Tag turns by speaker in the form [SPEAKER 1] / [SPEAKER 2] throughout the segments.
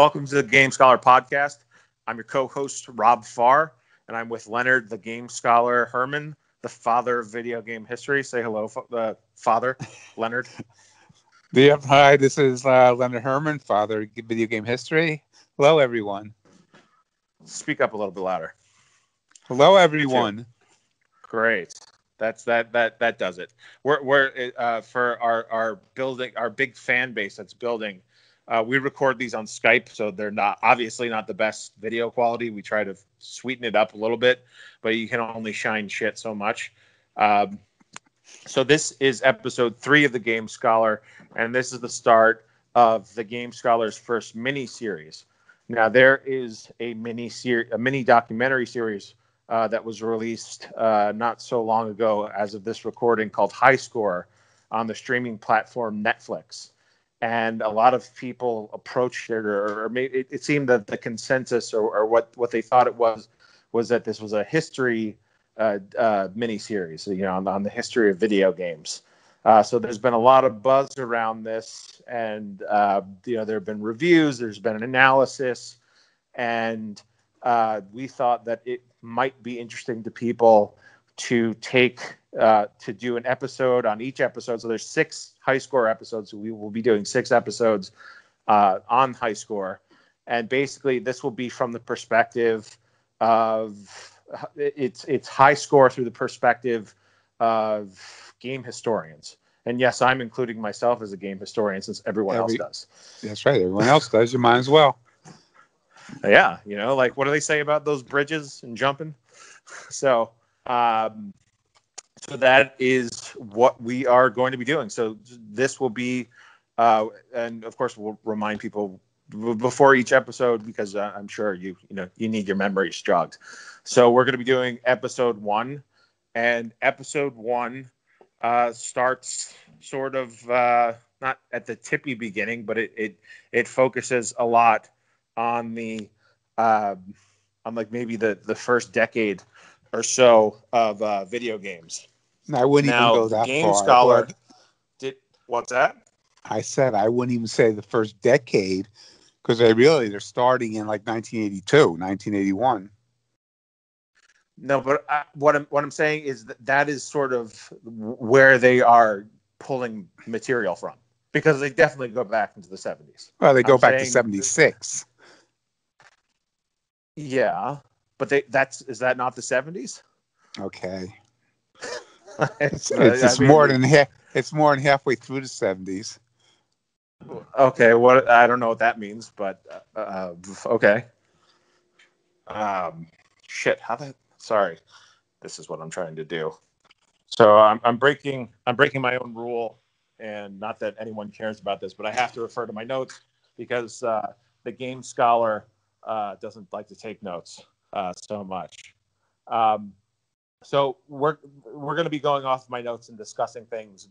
[SPEAKER 1] Welcome to the Game Scholar Podcast. I'm your co-host, Rob Farr, and I'm with Leonard, the Game Scholar Herman, the father of video game history. Say hello, father, Leonard.
[SPEAKER 2] Hi, this is Leonard Herman, father of video game history. Hello, everyone.
[SPEAKER 1] Speak up a little bit louder.
[SPEAKER 2] Hello, everyone.
[SPEAKER 1] Great. That does it. We're for our building, our big fan base that's building. We record these on Skype, so they're obviously not the best video quality. We try to sweeten it up a little bit, but you can only shine shit so much. So this is episode 3 of the Game Scholar, and this is the start of the Game Scholar's first mini series. Now there is a mini documentary series that was released not so long ago, as of this recording, called High Score on the streaming platform Netflix. And a lot of people approached it, or maybe it seemed that the consensus, or what they thought it was that this was a history mini-series, on the history of video games. So there's been a lot of buzz around this, and there have been reviews, there's been an analysis, and we thought that it might be interesting to people to do an episode on each episode. So there's 6 High Score episodes. So we will be doing 6 episodes on High Score. And basically this will be from the perspective of it's High Score through the perspective of game historians. And yes, I'm including myself as a game historian, since everyone else does.
[SPEAKER 2] That's right. Everyone else does. You might as well.
[SPEAKER 1] Yeah. Like, what do they say about those bridges and jumping? So that is what we are going to be doing. So this will be, and of course we'll remind people before each episode, because I'm sure you need your memories jogged. So we're going to be doing episode 1, and episode 1 starts sort of not at the tippy beginning, but it focuses a lot on the on like maybe the first decade or so of video games.
[SPEAKER 2] I wouldn't even go that far.
[SPEAKER 1] Game Scholar did. What's that?
[SPEAKER 2] I said I wouldn't even say the first decade, because they're starting in like 1982, 1981.
[SPEAKER 1] No, but what I'm saying is that is sort of where they are pulling material from, because they definitely go back into the 70s.
[SPEAKER 2] Well, they go back to 76.
[SPEAKER 1] Yeah, but is that not the 70s?
[SPEAKER 2] Okay. It's more than halfway through the 70s.
[SPEAKER 1] Okay, I don't know what that means, but okay. Sorry, this is what I'm trying to do. So I'm breaking my own rule, and not that anyone cares about this, but I have to refer to my notes, because the Game Scholar doesn't like to take notes so much. So we're going to be going off my notes and discussing things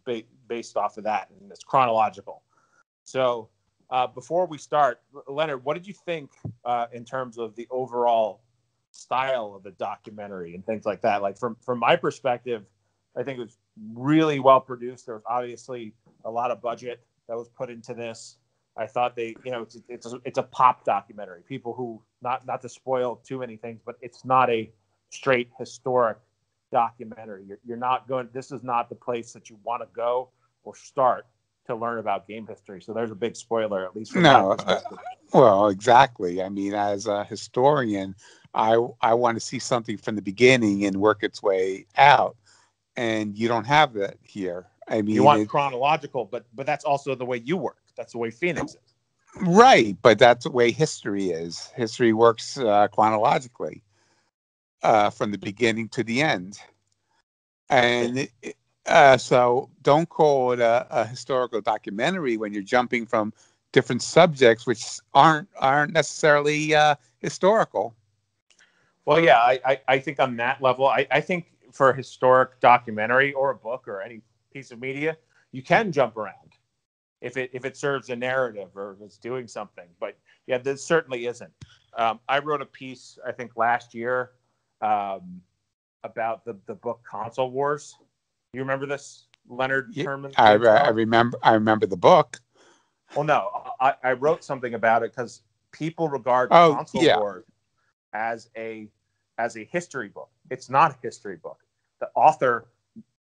[SPEAKER 1] based off of that, and it's chronological. So before we start, Leonard, what did you think in terms of the overall style of the documentary and things like that? Like, from my perspective, I think it was really well produced. There was obviously a lot of budget that was put into this. I thought it's a pop documentary. People who, not to spoil too many things, but it's not a straight historic documentary. You're not going. This is not the place that you want to go or start to learn about game history. So there's a big spoiler, at least from my perspective.
[SPEAKER 2] Well, exactly. I mean, as a historian, I want to see something from the beginning and work its way out, and you don't have that here. I mean,
[SPEAKER 1] you want chronological, but that's also the way you work. That's the way Phoenix is.
[SPEAKER 2] Right, but that's the way history is. History works chronologically, from the beginning to the end. And so don't call it a historical documentary when you're jumping from different subjects which aren't necessarily historical.
[SPEAKER 1] Well, yeah, I think on that level, I think for a historic documentary or a book or any piece of media, you can jump around if it serves a narrative or if it's doing something. But yeah, this certainly isn't. I wrote a piece, I think last year, about the book Console Wars. You remember this, Leonard Herman?
[SPEAKER 2] I remember the book.
[SPEAKER 1] Well, no, I wrote something about it because people regard
[SPEAKER 2] Oh,
[SPEAKER 1] Console
[SPEAKER 2] yeah.
[SPEAKER 1] Wars as a history book. It's not a history book. The author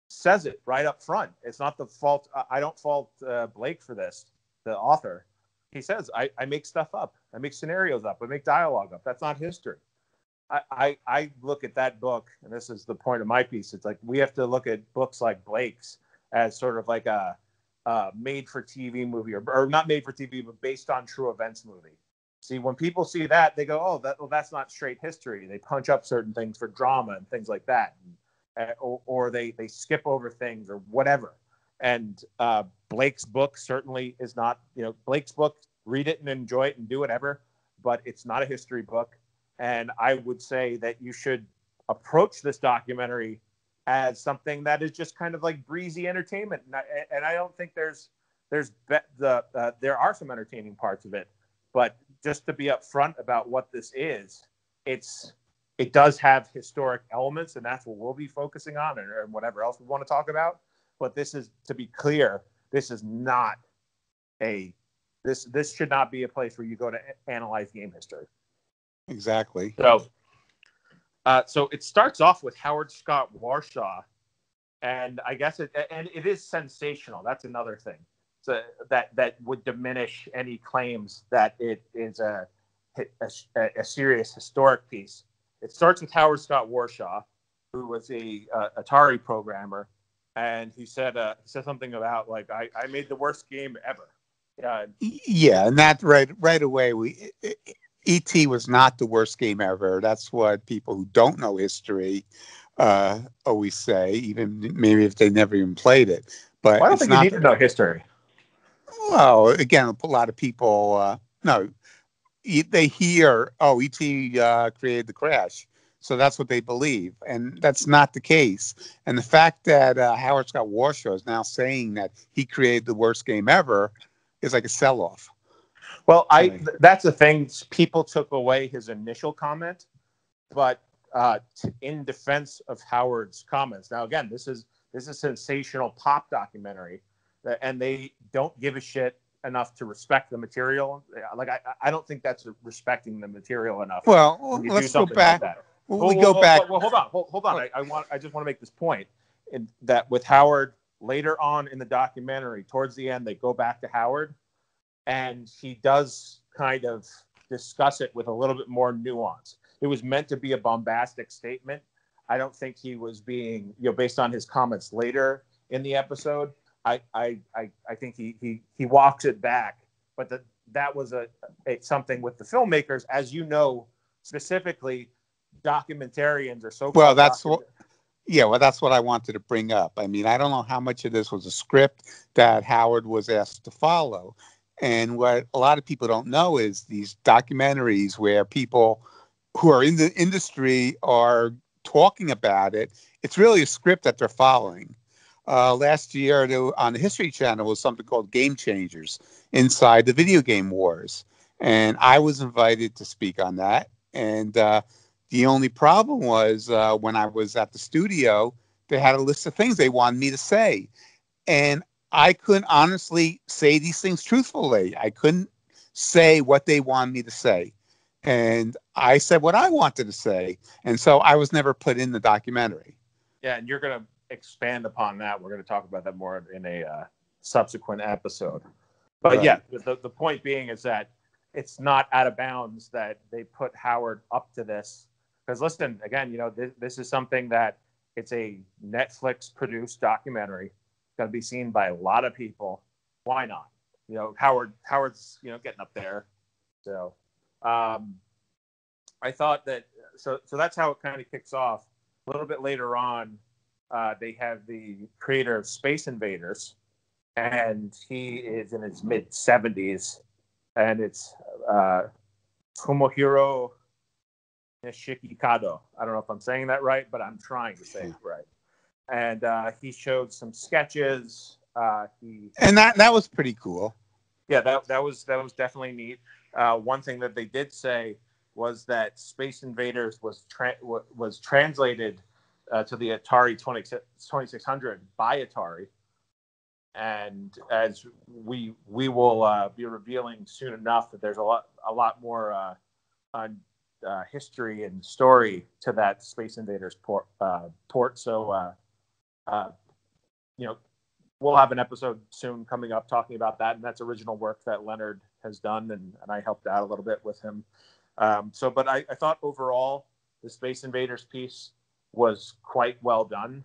[SPEAKER 1] says it right up front. It's not the fault. I don't fault Blake for this. The author, he says, I make stuff up. I make scenarios up. I make dialogue up. That's not history. I look at that book, and this is the point of my piece. It's like we have to look at books like Blake's as sort of like a made-for-TV movie, or not made-for-TV, but based on true events movie. See, when people see that, they go, "Oh, that's not straight history." They punch up certain things for drama and things like that, or they skip over things or whatever. And Blake's book certainly is not. Blake's book. Read it and enjoy it and do whatever, but it's not a history book. And I would say that you should approach this documentary as something that is just kind of like breezy entertainment. And I don't think there are some entertaining parts of it, but just to be upfront about what this is, it does have historic elements, and that's what we'll be focusing on, and whatever else we want to talk about. But this is, to be clear, this is not this should not be a place where you go to analyze game history.
[SPEAKER 2] Exactly.
[SPEAKER 1] So it starts off with Howard Scott Warshaw, and I guess it is sensational. That's another thing. So that would diminish any claims that it is a serious historic piece. It starts with Howard Scott Warshaw, who was a Atari programmer, and he said something about like I made the worst game ever.
[SPEAKER 2] Yeah, and that right away E.T. was not the worst game ever. That's what people who don't know history always say, even maybe if they never even played it. But
[SPEAKER 1] I don't think you need to know history.
[SPEAKER 2] Well, again, a lot of people no, they hear, E.T. Created the Crash, so that's what they believe, and that's not the case. And the fact that Howard Scott Warshaw is now saying that he created the worst game ever is like a sell-off.
[SPEAKER 1] Well, that's the thing. People took away his initial comment, but in defense of Howard's comments. Now, again, this is a sensational pop documentary, and they don't give a shit enough to respect the material. Like I don't think that's respecting the material enough.
[SPEAKER 2] Well, let's go back.
[SPEAKER 1] Like that.
[SPEAKER 2] We go back.
[SPEAKER 1] Well, hold on. I just want to make this point that with Howard later on in the documentary, towards the end, they go back to Howard. And he does kind of discuss it with a little bit more nuance. It was meant to be a bombastic statement. I don't think he was being, based on his comments later in the episode. I think he walks it back. But that was something with the filmmakers, as you know, specifically documentarians are so.
[SPEAKER 2] Well, that's what. Yeah, well, that's what I wanted to bring up. I mean, I don't know how much of this was a script that Howard was asked to follow. And what a lot of people don't know is these documentaries where people who are in the industry are talking about it, it's really a script that they're following. Last year on the History Channel was something called Game Changers, Inside the Video Game Wars. And I was invited to speak on that. And the only problem was when I was at the studio, they had a list of things they wanted me to say. And I couldn't honestly say these things truthfully. I couldn't say what they wanted me to say. And I said what I wanted to say. And so I was never put in the documentary.
[SPEAKER 1] Yeah, and you're going to expand upon that. We're going to talk about that more in a subsequent episode. But right. Yeah, the point being is that it's not out of bounds that they put Howard up to this. Because listen, again, this is something that it's a Netflix-produced documentary. Going to be seen by a lot of people. Why not? Howard's getting up there. So I thought that so that's how it kind of kicks off. A little bit later on, they have the creator of Space Invaders, and he is in his mid-70s, and it's Tomohiro Nishikado. I don't know if I'm saying that right, but I'm trying to say it right. And he showed some sketches.
[SPEAKER 2] And that was pretty cool.
[SPEAKER 1] Yeah, that was definitely neat. One thing that they did say was that Space Invaders was translated to the Atari 2600 by Atari, and as we will be revealing soon enough that there's a lot more on history and story to that Space Invaders port. So you know, we'll have an episode soon coming up talking about that, and that's original work that Leonard has done, and I helped out a little bit with him. But I thought overall the Space Invaders piece was quite well done,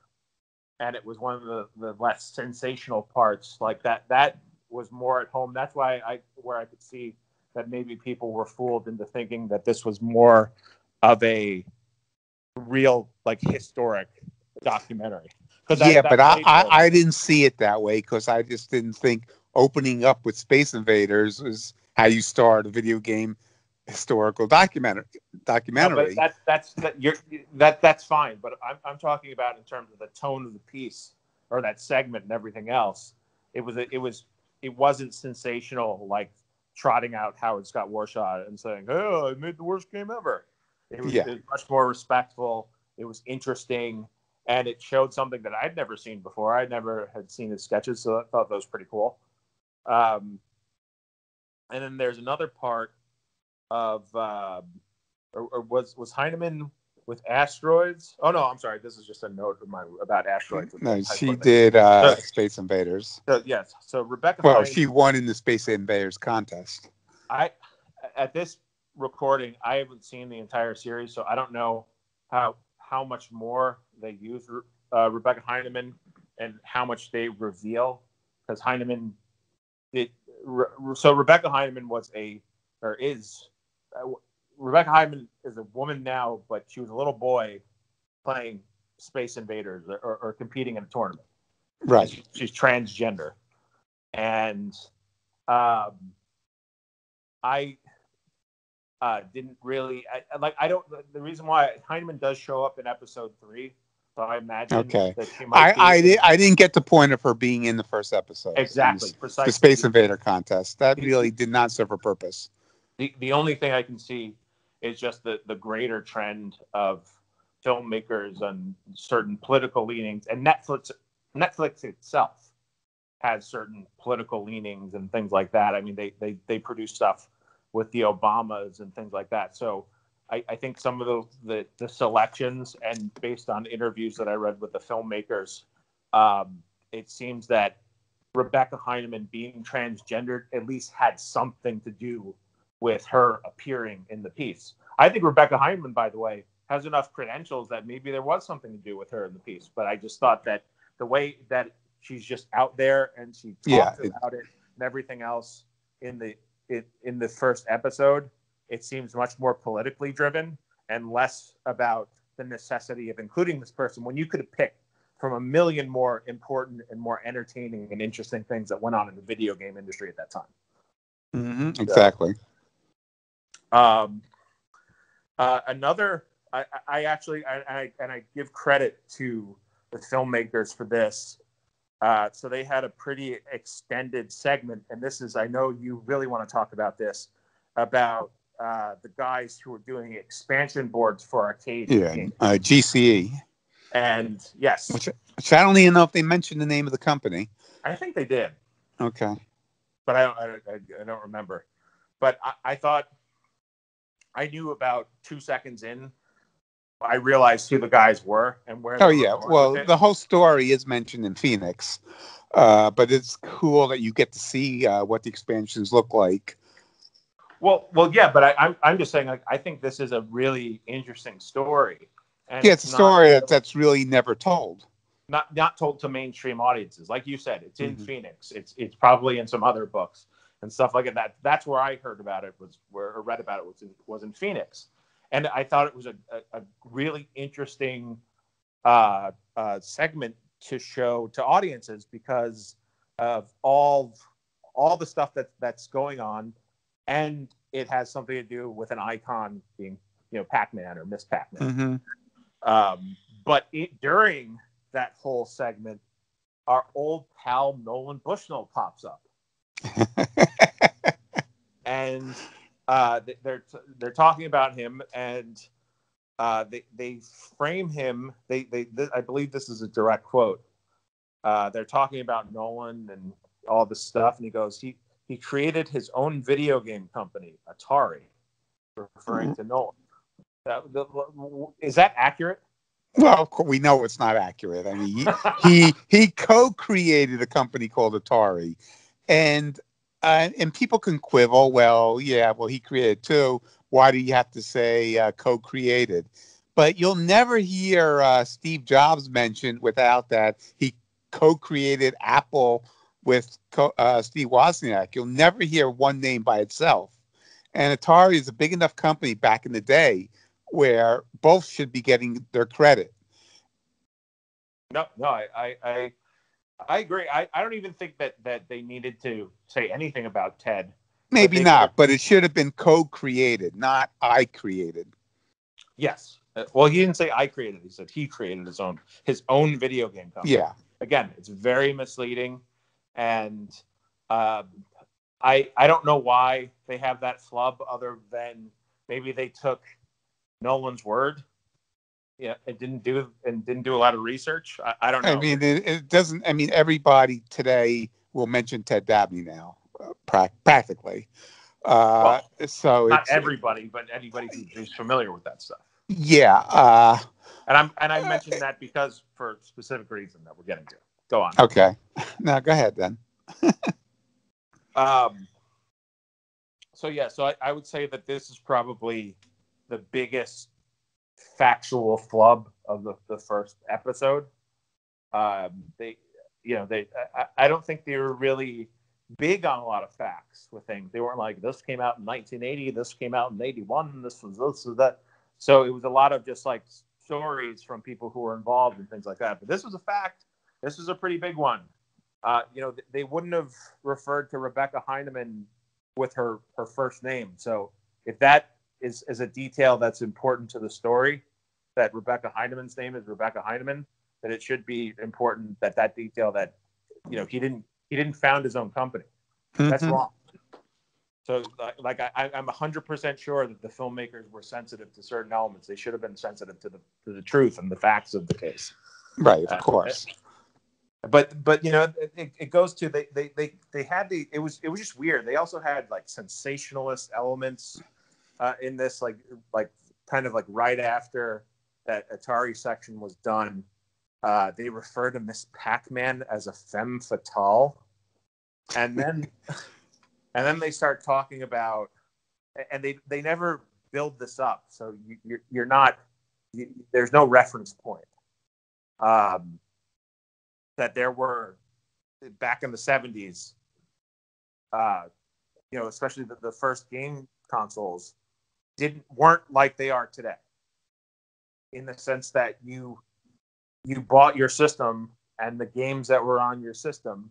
[SPEAKER 1] and it was one of the less sensational parts. Like that was more at home. That's why I could see that maybe people were fooled into thinking that this was more of a real, like, historic documentary.
[SPEAKER 2] Yeah, but I didn't see it that way because I just didn't think opening up with Space Invaders was how you start a video game historical documentary.
[SPEAKER 1] No, but that's fine. But I'm talking about in terms of the tone of the piece or that segment and everything else. It wasn't sensational, like trotting out Howard Scott Warshaw and saying, "Oh, I made the worst game ever." It was much more respectful. It was interesting, and it showed something that I'd never seen before. I never had seen his sketches, so I thought that was pretty cool. And then there's another part of, or was Heineman with Asteroids? Oh no, I'm sorry. This is just a note of mine about Asteroids.
[SPEAKER 2] No, she did Space Invaders.
[SPEAKER 1] Yes. So Rebecca.
[SPEAKER 2] Well, she won in the Space Invaders contest.
[SPEAKER 1] At this recording, I haven't seen the entire series, so I don't know how much more they use Rebecca Heineman and how much they reveal, because Heineman so Rebecca Heineman Rebecca Heineman is a woman now, but she was a little boy playing Space Invaders or competing in a tournament.
[SPEAKER 2] Right.
[SPEAKER 1] She's transgender, and I didn't really the reason why Heineman does show up in episode 3. So I imagine that she might
[SPEAKER 2] I didn't get the point of her being in the first episode.
[SPEAKER 1] Exactly. Precisely.
[SPEAKER 2] The Space Invader contest. That really did not serve a purpose.
[SPEAKER 1] The only thing I can see is just the greater trend of filmmakers and certain political leanings, and Netflix itself has certain political leanings and things like that. I mean, they produce stuff with the Obamas and things like that. So I think some of the selections, and based on interviews that I read with the filmmakers, it seems that Rebecca Heineman being transgendered at least had something to do with her appearing in the piece. I think Rebecca Heineman, by the way, has enough credentials that maybe there was something to do with her in the piece. But I just thought that the way that she's just out there and she talks about it and everything else in the first episode, it seems much more politically driven and less about the necessity of including this person when you could have picked from a million more important and more entertaining and interesting things that went on in the video game industry at that time.
[SPEAKER 2] Mm-hmm, exactly.
[SPEAKER 1] Another, I give credit to the filmmakers for this. So they had a pretty extended segment, and this is, I know you really want to talk about this, about the guys who were doing expansion boards for arcade games.
[SPEAKER 2] GCE.
[SPEAKER 1] And yes.
[SPEAKER 2] Which I don't even know if they mentioned the name of the company.
[SPEAKER 1] I think they did.
[SPEAKER 2] Okay.
[SPEAKER 1] But I don't remember. But I thought I knew about 2 seconds in, I realized who the guys were and where.
[SPEAKER 2] Oh yeah, well, the whole story is mentioned in Phoenix, but it's cool that you get to see what the expansions look like.
[SPEAKER 1] Well, yeah, but I'm just saying, like, I think this is a really interesting story.
[SPEAKER 2] And it's a story that's really never told.
[SPEAKER 1] Not told to mainstream audiences, like you said. It's in Phoenix. It's probably in some other books and stuff like that. That's where I heard about it, or read about it, was in Phoenix. And I thought it was a really interesting segment to show to audiences because of all the stuff that's going on, and it has something to do with an icon being, Pac-Man or Miss Pac-Man. But during that whole segment, our old pal Nolan Bushnell pops up, and they're talking about him, and they frame him. I believe this is a direct quote. they're talking about Nolan and all this stuff, and he goes, he created his own video game company, Atari, referring to Nolan. Is that accurate?
[SPEAKER 2] Well, of course, we know it's not accurate. I mean, he co-created a company called Atari, and people can quibble. Well, yeah, well, he created too. Why do you have to say co-created? But you'll never hear Steve Jobs mentioned without that he co-created Apple with Steve Wozniak. You'll never hear one name by itself. And Atari is a big enough company back in the day where both should be getting their credit.
[SPEAKER 1] No, I agree. I don't even think that they needed to say anything about Ted.
[SPEAKER 2] Maybe not, but it should have been co-created, not I created.
[SPEAKER 1] Yes. Well, he didn't say I created. He said he created his own video game company.
[SPEAKER 2] Yeah.
[SPEAKER 1] Again, it's very misleading, and I don't know why they have that flub, other than maybe they took Nolan's word. Yeah, it didn't do a lot of research. I don't know.
[SPEAKER 2] I mean, it doesn't. I mean, everybody today will mention Ted Dabney now, practically. So
[SPEAKER 1] not everybody, but anybody who's familiar with that stuff.
[SPEAKER 2] Yeah.
[SPEAKER 1] And I mentioned that because for a specific reason that we're getting to. Go on.
[SPEAKER 2] Okay. Now go ahead then.
[SPEAKER 1] So I would say that this is probably the biggest factual flub of the first episode. I don't think they were really big on a lot of facts with things. They weren't like, this came out in 1980, this came out in 81, this was that. So it was a lot of just like stories from people who were involved and things like that. But this was a fact. This was a pretty big one. They wouldn't have referred to Rebecca Heineman with her first name. So if that is a detail that's important to the story, that Rebecca Heineman's name is Rebecca Heineman, that it should be important that detail that, he didn't found his own company. Mm-hmm. That's wrong. So I'm 100% sure that the filmmakers were sensitive to certain elements. They should have been sensitive to the truth and the facts of the case.
[SPEAKER 2] Right, of course.
[SPEAKER 1] But it goes to they had it was just weird. They also had like sensationalist elements in this, like kind of like right after that Atari section was done. They refer to Miss Pac-Man as a femme fatale, and then they start talking about, and they never build this up, so you're not, there's no reference point. That there were back in the 70s, especially the first game consoles weren't like they are today, in the sense that you bought your system and the games that were on your system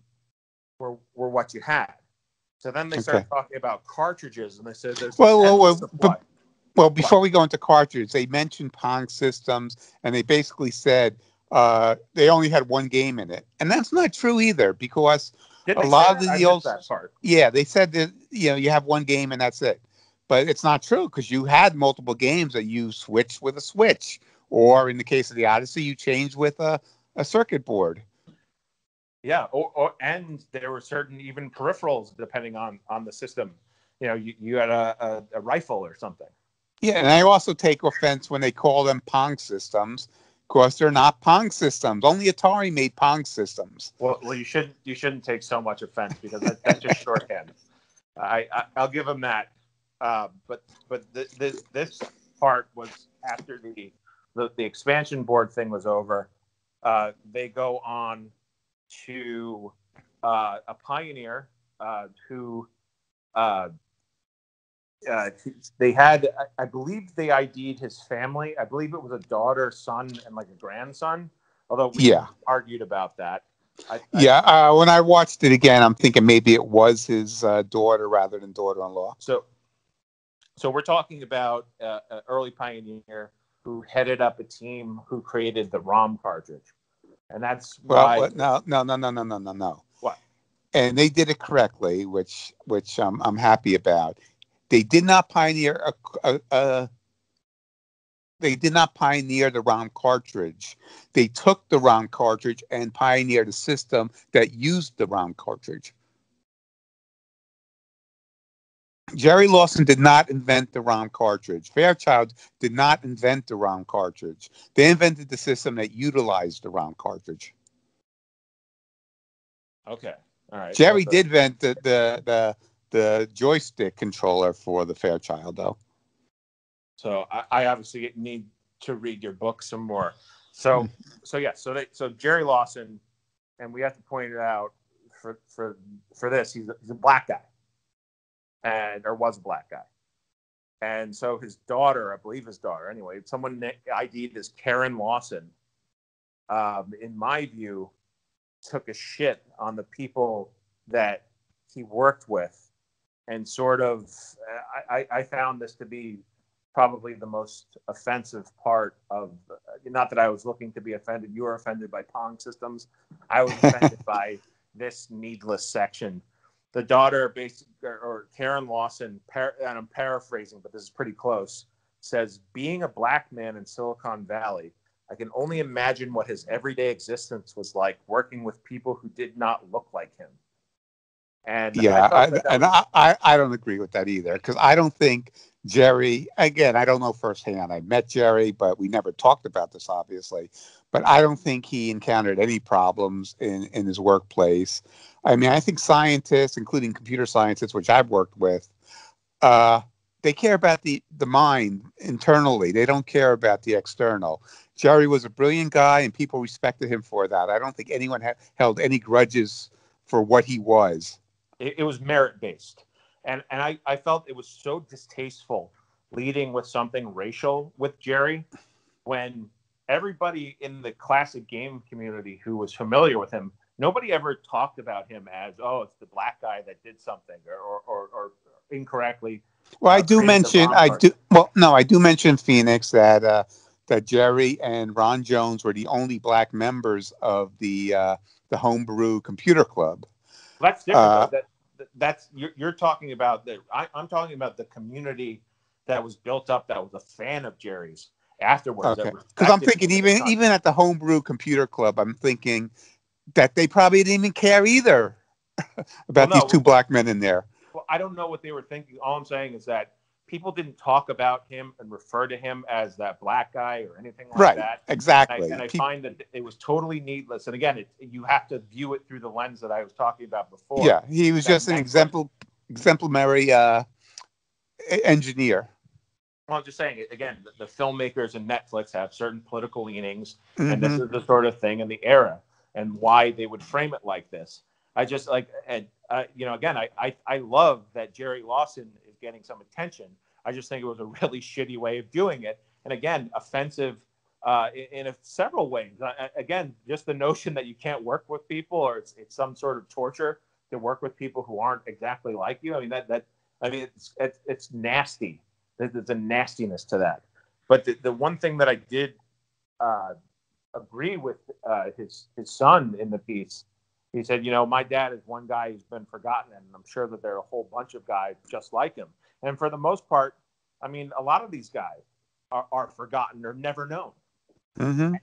[SPEAKER 1] were what you had. So then they started talking about cartridges, and they said there's
[SPEAKER 2] well, before we go into cartridges, they mentioned Pong systems, and they basically said they only had one game in it, and that's not true either, because a lot of the old part. Yeah, they said that you have one game and that's it, but it's not true, because you had multiple games that you switched with a switch, or in the case of the Odyssey, you changed with a circuit board.
[SPEAKER 1] Yeah, and there were certain even peripherals depending on the system. You had a rifle or something.
[SPEAKER 2] Yeah, and I also take offense when they call them Pong systems, because they're not Pong systems. Only Atari made Pong systems.
[SPEAKER 1] Well, you shouldn't take so much offense, because that's just shorthand. I'll give them that. But this part was after the expansion board thing was over. They go on to a pioneer who they had, I believe they ID'd his family. I believe it was a daughter, son, and like a grandson. Although we argued about that.
[SPEAKER 2] When I watched it again, I'm thinking maybe it was his daughter rather than daughter-in-law.
[SPEAKER 1] So we're talking about an early pioneer who headed up a team who created the ROM cartridge. And that's why.
[SPEAKER 2] No.
[SPEAKER 1] What?
[SPEAKER 2] And they did it correctly, which I'm happy about. They did not pioneer They did not pioneer the ROM cartridge. They took the ROM cartridge and pioneered a system that used the ROM cartridge. Jerry Lawson did not invent the ROM cartridge. Fairchild did not invent the ROM cartridge. They invented the system that utilized the ROM cartridge.
[SPEAKER 1] Okay. All right.
[SPEAKER 2] Jerry did invent the joystick controller for the Fairchild, though.
[SPEAKER 1] So I obviously need to read your book some more. So so Jerry Lawson, and we have to point it out for this. He's a black guy, or was a black guy, and so his daughter, I believe his daughter, anyway, someone ID'd as Karen Lawson. In my view, took a shit on the people that he worked with, and sort of I found this to be probably the most offensive part of, not that I was looking to be offended. You were offended by Pong systems. I was offended by this needless section. The daughter, or Karen Lawson, and I'm paraphrasing, but this is pretty close, says, being a black man in Silicon Valley, I can only imagine what his everyday existence was like working with people who did not look like him. And
[SPEAKER 2] yeah, I don't agree with that either, because I don't think Jerry, again, I don't know firsthand. I met Jerry, but we never talked about this, obviously. But I don't think he encountered any problems in his workplace. I mean, I think scientists, including computer scientists, which I've worked with, they care about the mind internally. They don't care about the external. Jerry was a brilliant guy, and people respected him for that. I don't think anyone held any grudges for what he was.
[SPEAKER 1] It was merit-based. And I felt it was so distasteful leading with something racial with Jerry, when everybody in the classic game community who was familiar with him, nobody ever talked about him as, oh, it's the black guy that did something or incorrectly.
[SPEAKER 2] Well, I do mention Phoenix that Jerry and Ron Jones were the only black members of the Homebrew Computer Club.
[SPEAKER 1] That's different. That's you're talking about that. I'm talking about the community that was built up, that was a fan of Jerry's afterwards.
[SPEAKER 2] Okay, because I'm thinking even at the Homebrew Computer Club, I'm thinking that they probably didn't even care either about these two black men in there.
[SPEAKER 1] Well, I don't know what they were thinking. All I'm saying is that people didn't talk about him and refer to him as that black guy or anything like that.
[SPEAKER 2] Exactly.
[SPEAKER 1] And I find that it was totally needless. And again, you have to view it through the lens that I was talking about before.
[SPEAKER 2] Yeah, he was just an exemplary engineer.
[SPEAKER 1] Well, I'm just saying, again, the filmmakers and Netflix have certain political leanings, and this is the sort of thing in the era and why they would frame it like this. I just again, I love that Jerry Lawson is getting some attention. I just think it was a really shitty way of doing it. And again, offensive in several ways. Again, just the notion that you can't work with people, or it's some sort of torture to work with people who aren't exactly like you. I mean, it's nasty. There's a nastiness to that. But the one thing that I did agree with his son in the piece, he said, my dad is one guy who's been forgotten, and I'm sure that there are a whole bunch of guys just like him. And for the most part, I mean, a lot of these guys are forgotten or never known.
[SPEAKER 2] Mm-hmm.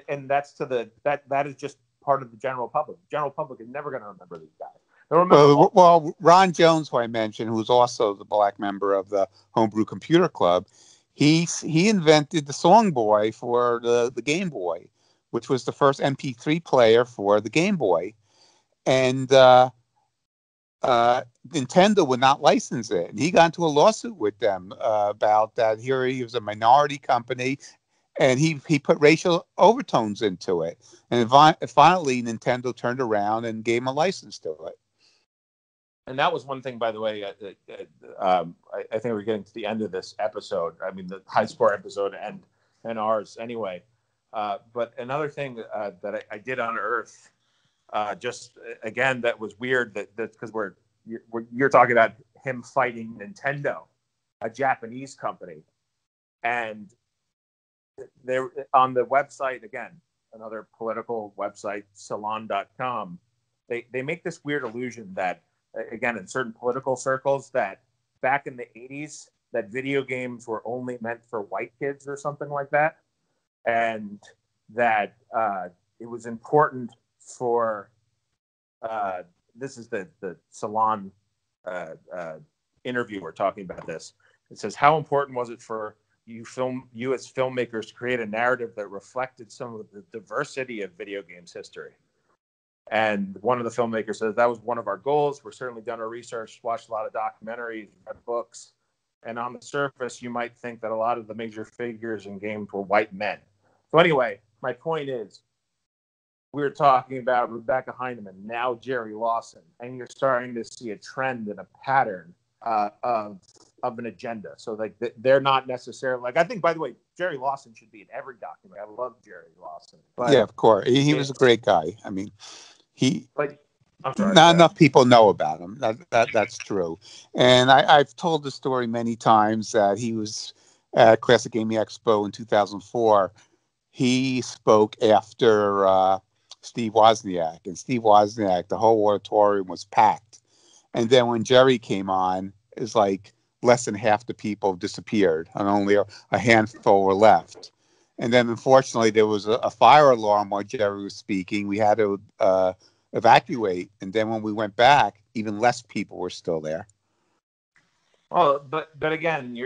[SPEAKER 1] And that's that is just part of the general public. The general public is never going to remember these guys.
[SPEAKER 2] Well, Ron Jones, who I mentioned, who's also the black member of the Homebrew Computer Club, he invented the Song Boy for the Game Boy, which was the first MP3 player for the Game Boy. And Nintendo would not license it. And he got into a lawsuit with them about that. Here he was a minority company, and he put racial overtones into it. And finally, Nintendo turned around and gave him a license to it.
[SPEAKER 1] And that was one thing, by the way, I think we're getting to the end of this episode. I mean, the High Score episode and ours anyway. But another thing that I did unearth, just again, that was weird. That because you're talking about him fighting Nintendo, a Japanese company, and they're on the website again, another political website, Salon.com. They make this weird illusion that, again, in certain political circles, that back in the 80s, that video games were only meant for white kids or something like that, and that it was important for this is the Salon interviewer talking about this. It says, how important was it for you as filmmakers to create a narrative that reflected some of the diversity of video games history? And one of the filmmakers says that was one of our goals. We've certainly done our research, watched a lot of documentaries, read books, and on the surface, you might think that a lot of the major figures in games were white men. So anyway, my point is, we were talking about Rebecca Heineman, now Jerry Lawson, and you're starting to see a trend and a pattern of an agenda. So like they're not necessarily like, I think, by the way, Jerry Lawson should be in every document. I love Jerry Lawson.
[SPEAKER 2] But yeah, of course, he was a great guy. I mean, I'm sorry, not enough people know about him. That's true. And I've told the story many times that he was at Classic Gaming Expo in 2004. He spoke after Steve Wozniak, and Steve Wozniak, the whole auditorium was packed. And then when Jerry came on, it's like less than half the people disappeared, and only a handful were left. And then, unfortunately, there was a fire alarm while Jerry was speaking. We had to evacuate, and then when we went back, even less people were still there.
[SPEAKER 1] Well, but again,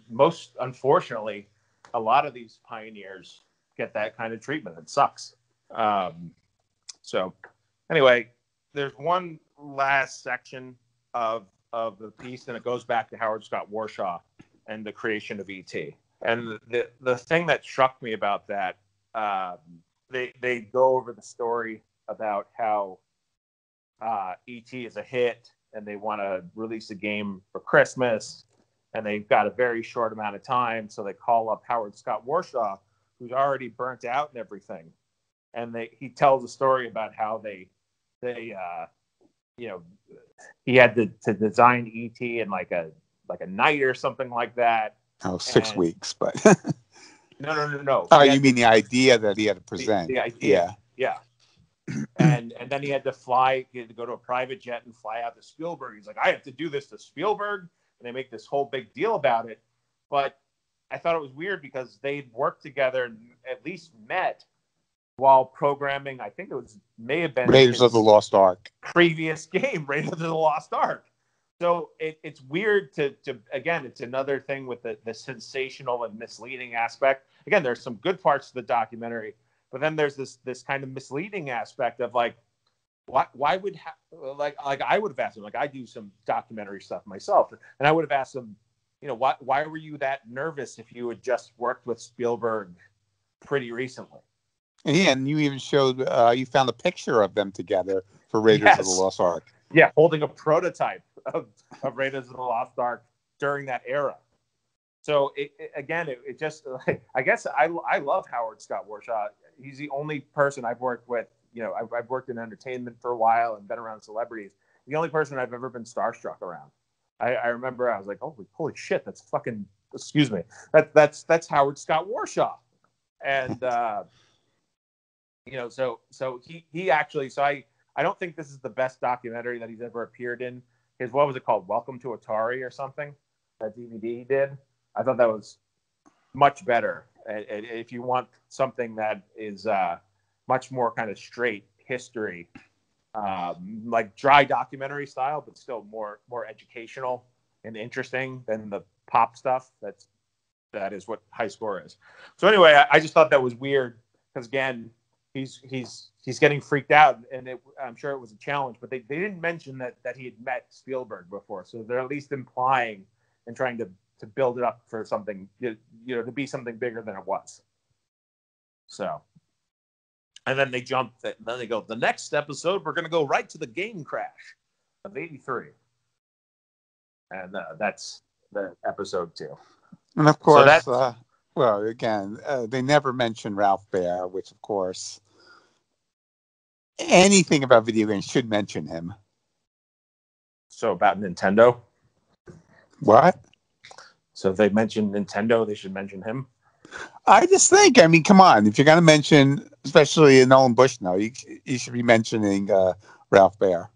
[SPEAKER 1] most unfortunately, a lot of these pioneers get that kind of treatment. It sucks. So anyway, there's one last section of the piece, and it goes back to Howard Scott Warshaw and the creation of ET. And the thing that struck me about that, they go over the story about how ET is a hit and they want to release a game for Christmas, and they've got a very short amount of time, so they call up Howard Scott Warshaw, who's already burnt out and everything. And he tells a story about how they he had to design ET in like a night or something like that.
[SPEAKER 2] Oh, 6 weeks, but
[SPEAKER 1] no.
[SPEAKER 2] Oh, you mean the idea that he had to present?
[SPEAKER 1] The idea, yeah. And then he had to go to a private jet and fly out to Spielberg. He's like, I have to do this to Spielberg, and they make this whole big deal about it. But I thought it was weird because they'd worked together and at least met while programming. I think may have been
[SPEAKER 2] Raiders of the Lost Ark
[SPEAKER 1] previous game, Raiders of the Lost Ark. So it's weird to again, it's another thing with the sensational and misleading aspect. Again, there's some good parts to the documentary, but then there's this kind of misleading aspect of like, why would like I would have asked him, like I do some documentary stuff myself, and I would have asked him, why were you that nervous if you had just worked with Spielberg pretty recently?
[SPEAKER 2] And you even showed you found a picture of them together for Raiders of the Lost Ark.
[SPEAKER 1] Yeah, holding a prototype of Raiders of the Lost Ark during that era. So it just like, I guess I love Howard Scott Warshaw. He's the only person I've worked with. I've worked in entertainment for a while and been around celebrities. The only person I've ever been starstruck around. I remember I was like, holy shit, that's fucking, excuse me, that's Howard Scott Warshaw, and so he actually, so I don't think this is the best documentary that he's ever appeared in. What was it called? Welcome to Atari or something? That DVD he did. I thought that was much better. If you want something that is much more kind of straight history, like dry documentary style, but still more educational and interesting than the pop stuff. That is what High Score is. So anyway, I just thought that was weird because again, he's getting freaked out, and I'm sure it was a challenge, but they didn't mention that he had met Spielberg before, so they're at least implying and trying to build it up for something, to be something bigger than it was. So, and then they go, the next episode, we're going to go right to the game crash of '83. And that's the episode 2.
[SPEAKER 2] And of course, they never mentioned Ralph Baer, which of course, anything about video games should mention him.
[SPEAKER 1] So about Nintendo?
[SPEAKER 2] What?
[SPEAKER 1] So if they mention Nintendo, they should mention him?
[SPEAKER 2] I just think, come on. If you're going to mention, especially Nolan Bushnell, you should be mentioning Ralph Baer.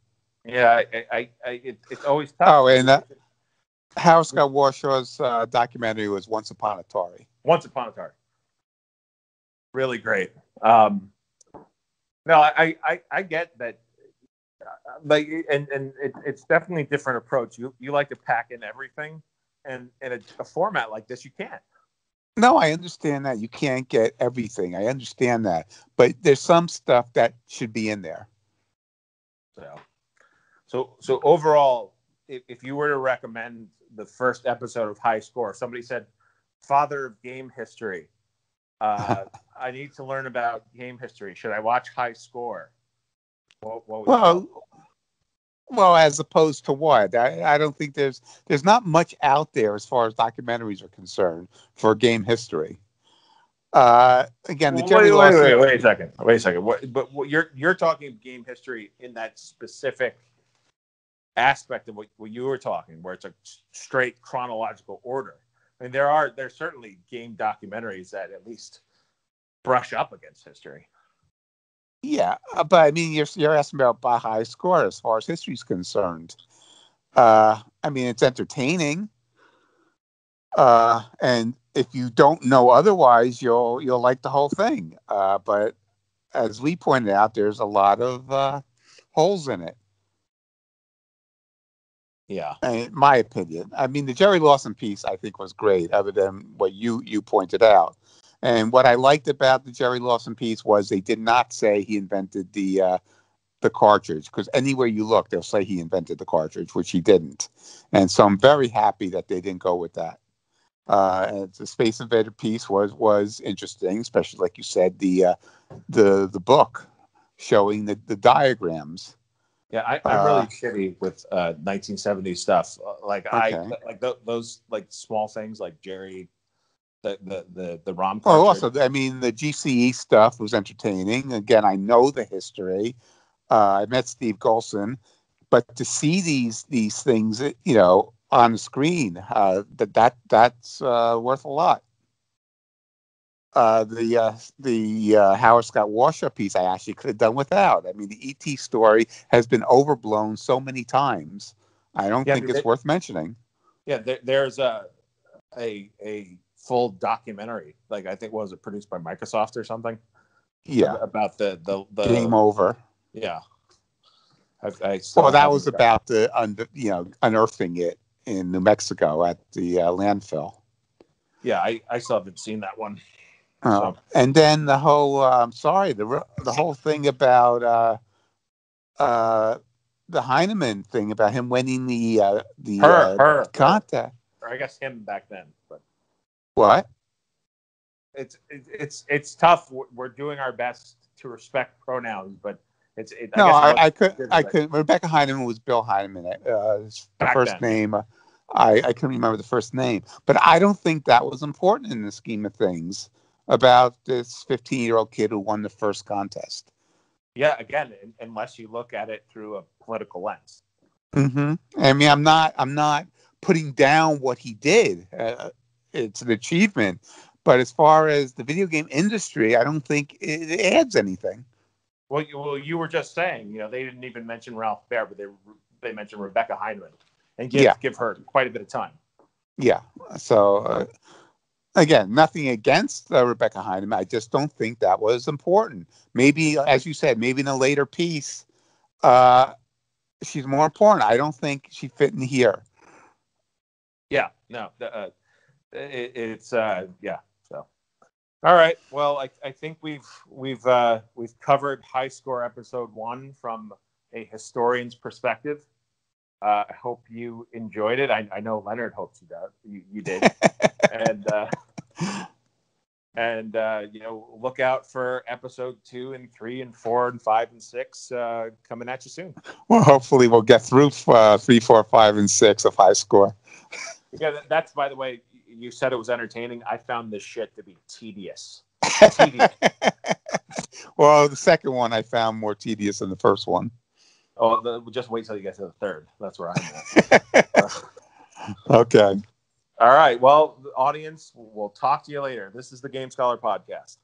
[SPEAKER 1] Yeah, it's always tough.
[SPEAKER 2] Oh, and Howard Scott Warshaw's documentary was Once Upon a Atari.
[SPEAKER 1] Once Upon a Atari. Really great. No, I get that. Like, and it's definitely a different approach. You like to pack in everything, and in a format like this, you can't.
[SPEAKER 2] No, I understand that you can't get everything. I understand that, but there's some stuff that should be in there.
[SPEAKER 1] So overall, if you were to recommend the first episode of High Score, somebody said, "Father of game history, I need to learn about game history. Should I watch High Score?" What would you tell them?
[SPEAKER 2] Well, as opposed to what? I don't think there's not much out there as far as documentaries are concerned for game history. Again, the Jerry Lawson.
[SPEAKER 1] Wait a second. What you're talking game history in that specific aspect of what you were talking, where it's a straight chronological order. I mean, there's certainly game documentaries that at least brush up against history.
[SPEAKER 2] Yeah, but I mean, you're asking about High Score as far as history is concerned. I mean, it's entertaining, and if you don't know otherwise, you'll like the whole thing. But as we pointed out, there's a lot of holes in it.
[SPEAKER 1] Yeah,
[SPEAKER 2] in my opinion. I mean, the Jerry Lawson piece I think was great, other than what you pointed out. And what I liked about the Jerry Lawson piece was they did not say he invented the cartridge, because anywhere you look, they'll say he invented the cartridge, which he didn't. And so I'm very happy that they didn't go with that. And the Space Invader piece was interesting, especially like you said, the book showing the diagrams.
[SPEAKER 1] Yeah, I'm really shitty with 1970s stuff.
[SPEAKER 2] Okay.
[SPEAKER 1] Those like small things like Jerry, the ROM
[SPEAKER 2] Oh,
[SPEAKER 1] cartridge.
[SPEAKER 2] also, I mean, the GCE stuff was entertaining. Again, I know the history. I met Steve Golson, but to see these things, on the screen, that's worth a lot. The Howard Scott Warshaw piece I actually could have done without. I mean, the ET story has been overblown so many times. I don't think it's worth mentioning.
[SPEAKER 1] Yeah, there's a full documentary. Like, I think, was it produced by Microsoft or something?
[SPEAKER 2] Yeah,
[SPEAKER 1] about the
[SPEAKER 2] Game Over.
[SPEAKER 1] Yeah, I still
[SPEAKER 2] that was about the unearthing it in New Mexico at the landfill.
[SPEAKER 1] Yeah, I still haven't seen that one.
[SPEAKER 2] So. And then the whole the whole thing about the Heineman thing, about him winning the contest.
[SPEAKER 1] Or I guess him back then, but
[SPEAKER 2] what?
[SPEAKER 1] It's tough. We're doing our best to respect pronouns, but
[SPEAKER 2] I couldn't. Rebecca Heineman was Bill Heineman. The first name. I couldn't remember the first name, but I don't think that was important in the scheme of things about this 15-year-old kid who won the first contest.
[SPEAKER 1] Yeah, again, unless you look at it through a political lens.
[SPEAKER 2] Mm-hmm. I mean, I'm not putting down what he did. It's an achievement, but as far as the video game industry, I don't think it adds anything.
[SPEAKER 1] Well, you were just saying, they didn't even mention Ralph Baer, but they mentioned Rebecca Heineman, and give her quite a bit of time.
[SPEAKER 2] Yeah. So again, nothing against Rebecca Heineman. I just don't think that was important. Maybe, as you said, maybe in a later piece, she's more important. I don't think she fit in here.
[SPEAKER 1] Yeah. No. It's yeah. So. All right. Well, I think we've covered High Score episode 1 from a historian's perspective. I hope you enjoyed it. I know Leonard hopes you did. and look out for episode 2 and 3 and 4 and 5 and 6 coming at you soon.
[SPEAKER 2] Well, hopefully we'll get through 3, 4, 5, and 6 of High Score.
[SPEAKER 1] Yeah, that's, by the way, you said it was entertaining. I found this shit to be tedious.
[SPEAKER 2] Well, the second one I found more tedious than the first one.
[SPEAKER 1] Oh, just wait till you get to the third. That's where I'm at.
[SPEAKER 2] Okay.
[SPEAKER 1] All right. Well, audience, we'll talk to you later. This is the Game Scholar Podcast.